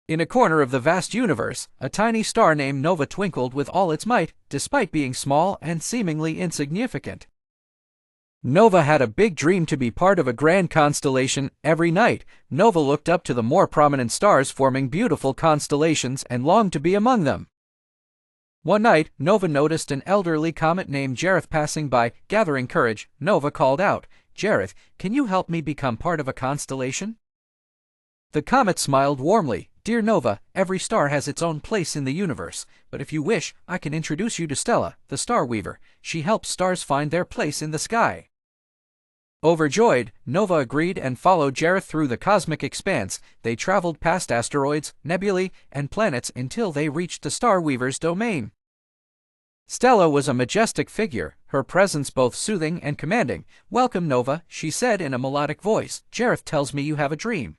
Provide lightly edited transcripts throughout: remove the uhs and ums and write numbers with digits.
In a corner of the vast universe, a tiny star named Nova twinkled with all its might, despite being small and seemingly insignificant. Nova had a big dream to be part of a grand constellation. Every night, Nova looked up to the more prominent stars forming beautiful constellations and longed to be among them. One night, Nova noticed an elderly comet named Jareth passing by. Gathering courage, Nova called out, "Jareth, can you help me become part of a constellation?" The comet smiled warmly. "Dear Nova, every star has its own place in the universe, but if you wish, I can introduce you to Stella, the star weaver. She helps stars find their place in the sky." Overjoyed, Nova agreed and followed Jareth through the cosmic expanse. They traveled past asteroids, nebulae, and planets until they reached the star weaver's domain. Stella was a majestic figure, her presence both soothing and commanding. "Welcome, Nova," she said in a melodic voice. "Jareth tells me you have a dream."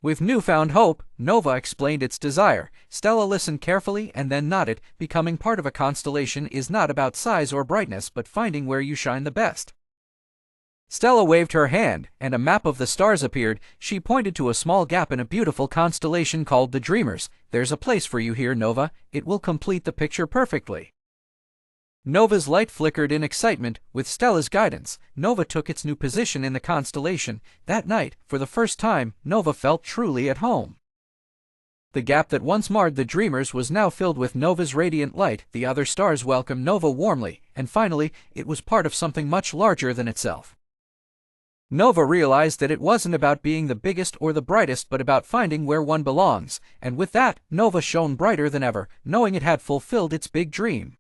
With newfound hope, Nova explained its desire. Stella listened carefully and then nodded. "Becoming part of a constellation is not about size or brightness, but finding where you shine the best." Stella waved her hand, and a map of the stars appeared. She pointed to a small gap in a beautiful constellation called the Dreamers. "There's a place for you here, Nova. It will complete the picture perfectly." Nova's light flickered in excitement. With Stella's guidance, Nova took its new position in the constellation. That night, for the first time, Nova felt truly at home. The gap that once marred the Dreamers was now filled with Nova's radiant light. The other stars welcomed Nova warmly, and finally, it was part of something much larger than itself. Nova realized that it wasn't about being the biggest or the brightest, but about finding where one belongs, and with that, Nova shone brighter than ever, knowing it had fulfilled its big dream.